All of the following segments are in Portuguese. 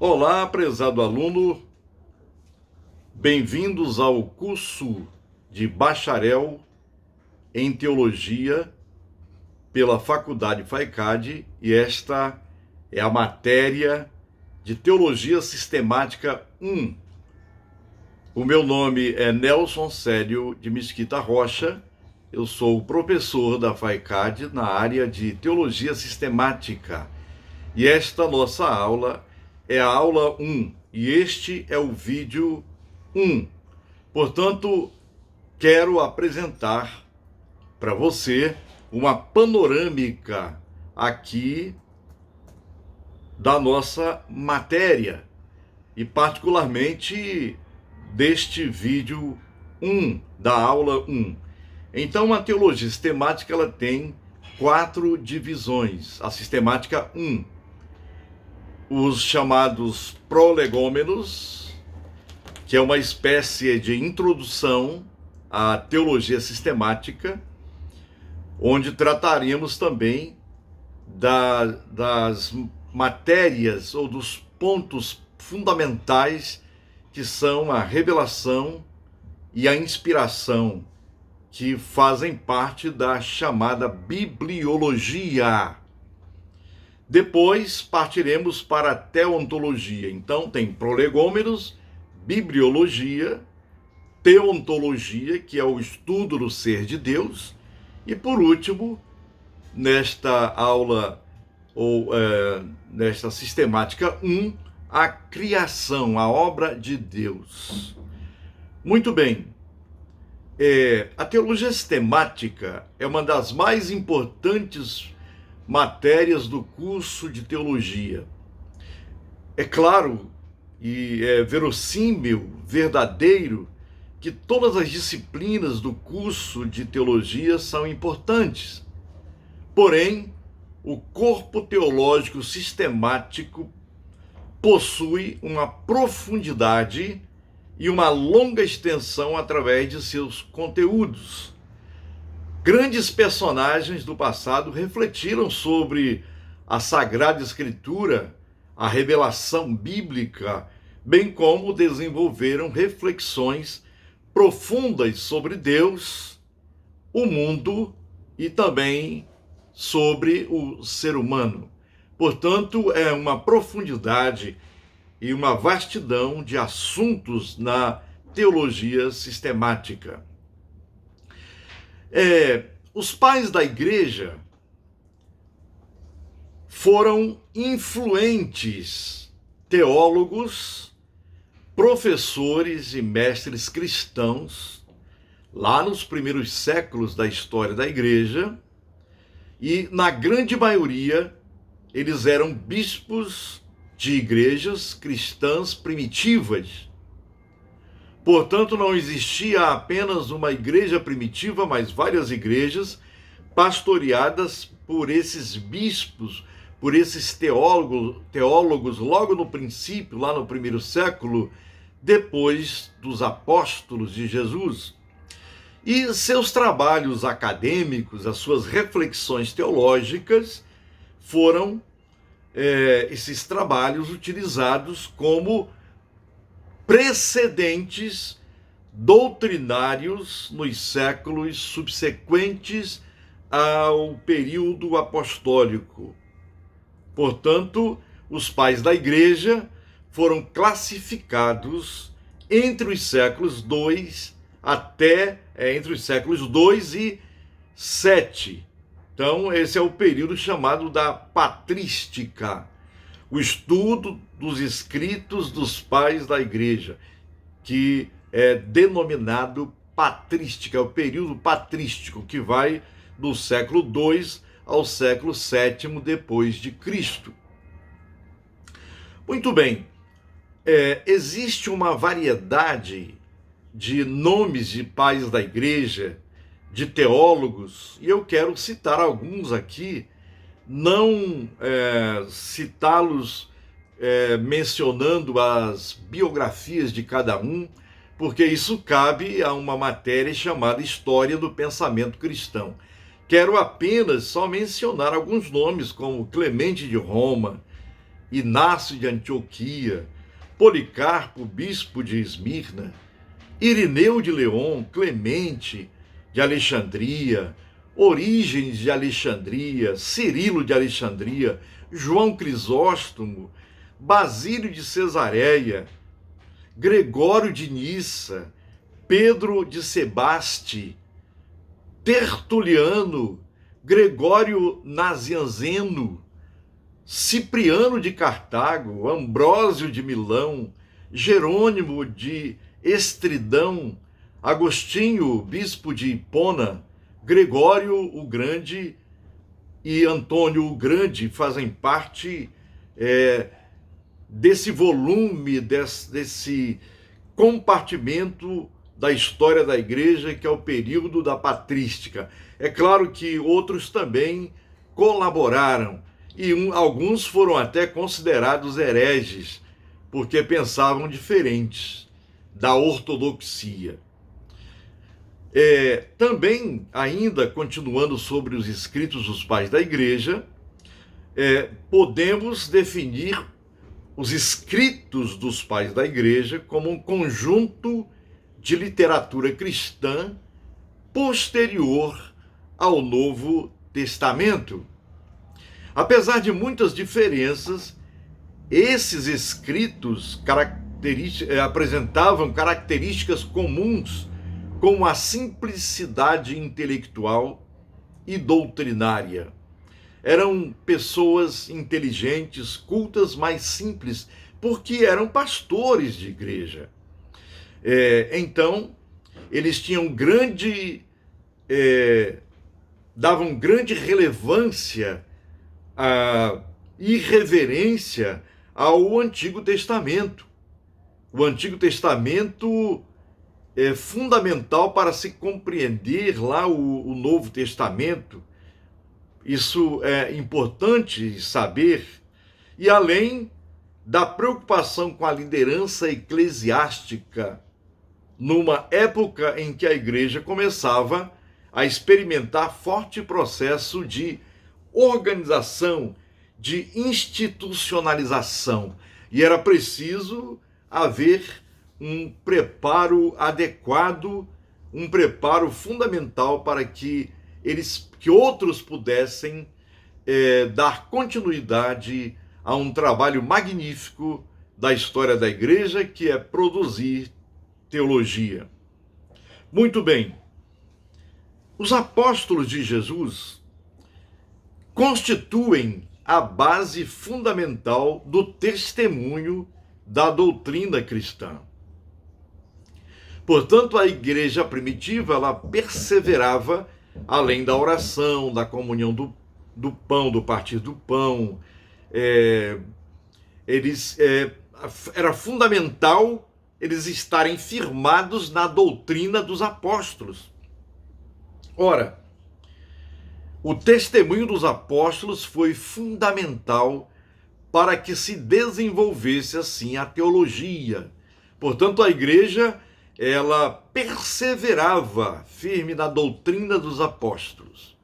Olá, prezado aluno, bem-vindos ao curso de bacharel em teologia pela Faculdade FAICAD, e esta é a matéria de Teologia Sistemática 1. O meu nome é Nelson Célio de Mesquita Rocha, eu sou professor da FAICAD na área de Teologia Sistemática, e esta nossa aula é a aula 1, e este é o vídeo 1. Portanto, quero apresentar para você uma panorâmica aqui da nossa matéria, e particularmente deste vídeo 1, da aula 1. Então, a teologia sistemática ela tem 4 divisões. A sistemática 1, os chamados prolegômenos, que é uma espécie de introdução à teologia sistemática, onde trataríamos também das matérias ou dos pontos fundamentais que são a revelação e a inspiração, que fazem parte da chamada bibliologia. Depois partiremos para a teontologia. Então tem prolegômenos, bibliologia, teontologia, que é o estudo do ser de Deus, e por último, nesta aula, ou nesta sistemática 1, a criação, a obra de Deus. Muito bem, a teologia sistemática é uma das mais importantes matérias do curso de teologia. É claro e é verossímil, verdadeiro, que todas as disciplinas do curso de teologia são importantes. Porém, o corpo teológico sistemático possui uma profundidade e uma longa extensão através de seus conteúdos. Grandes personagens do passado refletiram sobre a Sagrada Escritura, a revelação bíblica, bem como desenvolveram reflexões profundas sobre Deus, o mundo e também sobre o ser humano. Portanto, é uma profundidade e uma vastidão de assuntos na teologia sistemática. Os pais da igreja foram influentes teólogos, professores e mestres cristãos lá nos primeiros séculos da história da igreja, e na grande maioria eles eram bispos de igrejas cristãs primitivas. Portanto, não existia apenas uma igreja primitiva, mas várias igrejas pastoreadas por esses bispos, por esses teólogos logo no princípio, lá no primeiro século, depois dos apóstolos de Jesus. E seus trabalhos acadêmicos, as suas reflexões teológicas, foram esses trabalhos utilizados como precedentes doutrinários nos séculos subsequentes ao período apostólico. Portanto, os pais da igreja foram classificados entre os séculos 2 entre os séculos 2 e 7. Então, esse é o período chamado da patrística, o estudo dos escritos dos pais da igreja, que é denominado patrística, é o período patrístico, que vai do século 2 ao século 7 depois de Cristo. Muito bem, existe uma variedade de nomes de pais da igreja, de teólogos, e eu quero citar alguns aqui, não citá-los mencionando as biografias de cada um, porque isso cabe a uma matéria chamada História do Pensamento Cristão. Quero apenas só mencionar alguns nomes, como Clemente de Roma, Inácio de Antioquia, Policarpo, bispo de Esmirna, Irineu de León, Clemente de Alexandria, Orígenes de Alexandria, Cirilo de Alexandria, João Crisóstomo, Basílio de Cesareia, Gregório de Nissa, Pedro de Sebaste, Tertuliano, Gregório Nazianzeno, Cipriano de Cartago, Ambrósio de Milão, Jerônimo de Estridão, Agostinho, bispo de Hipona, Gregório o Grande e Antônio o Grande fazem parte desse volume, desse compartimento da história da igreja, que é o período da patrística. É claro que outros também colaboraram, e alguns foram até considerados hereges, porque pensavam diferentes da ortodoxia. Também, ainda continuando sobre os escritos dos pais da igreja, podemos definir os escritos dos pais da igreja como um conjunto de literatura cristã posterior ao Novo Testamento. Apesar de muitas diferenças, esses escritos apresentavam características comuns, como a simplicidade intelectual e doutrinária. Eram pessoas inteligentes, cultas, mas simples, porque eram pastores de igreja. Então, eles tinham davam grande relevância e reverência ao Antigo Testamento. O Antigo Testamento é fundamental para se compreender lá o Novo Testamento. Isso é importante saber. E além da preocupação com a liderança eclesiástica, numa época em que a igreja começava a experimentar forte processo de organização, de institucionalização. E era preciso haver um preparo adequado, um preparo fundamental para que outros pudessem dar continuidade a um trabalho magnífico da história da igreja, que é produzir teologia. Muito bem. Os apóstolos de Jesus constituem a base fundamental do testemunho da doutrina cristã. Portanto, a igreja primitiva, ela perseverava, além da oração, da comunhão do pão, do partir do pão, era fundamental eles estarem firmados na doutrina dos apóstolos. Ora, o testemunho dos apóstolos foi fundamental para que se desenvolvesse assim a teologia. Portanto, a igreja, ela perseverava firme na doutrina dos apóstolos.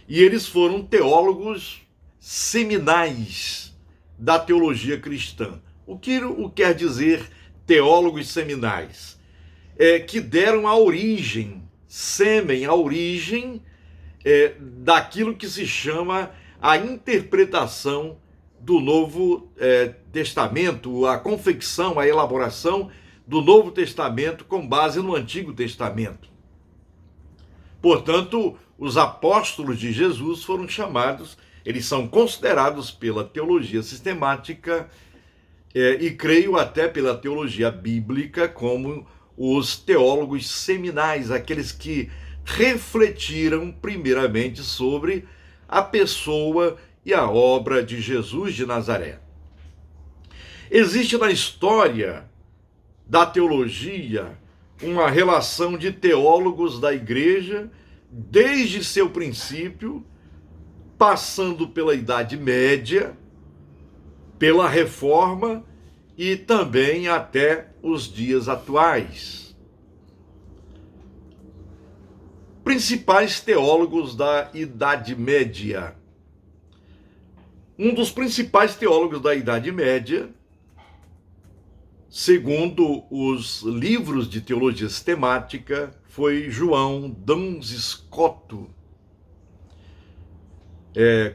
E eles foram teólogos seminais da teologia cristã. O que quer dizer teólogos seminais? Que deram a origem, a origem daquilo que se chama a interpretação do Novo Testamento, a confecção, a elaboração do Novo Testamento com base no Antigo Testamento. Portanto, os apóstolos de Jesus foram chamados, eles são considerados pela teologia sistemática e creio até pela teologia bíblica como os teólogos seminais, aqueles que refletiram primeiramente sobre a pessoa e a obra de Jesus de Nazaré. Existe na história da teologia uma relação de teólogos da igreja desde seu princípio, passando pela Idade Média, pela Reforma e também até os dias atuais. Principais teólogos da Idade Média: Um dos principais teólogos da Idade Média, segundo os livros de teologia sistemática, foi João Duns Scoto.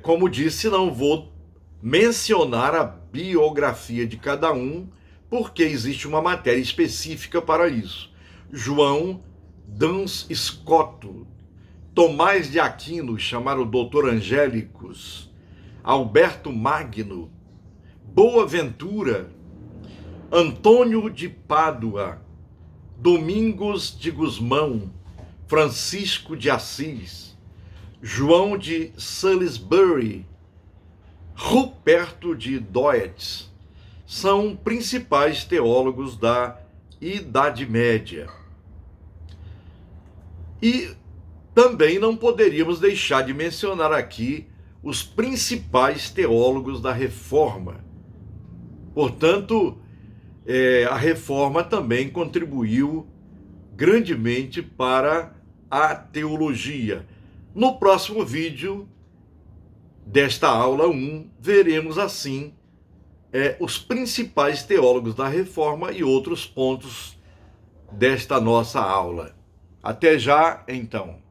Como disse, não vou mencionar a biografia de cada um, porque existe uma matéria específica para isso. João Duns Scoto, Tomás de Aquino, chamado Doutor Angélicos, Alberto Magno, Boaventura, Antônio de Pádua, Domingos de Gusmão, Francisco de Assis, João de Salisbury, Ruperto de Doet, são principais teólogos da Idade Média. E também não poderíamos deixar de mencionar aqui os principais teólogos da Reforma. Portanto, a Reforma também contribuiu grandemente para a teologia. No próximo vídeo desta aula 1, veremos assim os principais teólogos da Reforma e outros pontos desta nossa aula. Até já, então.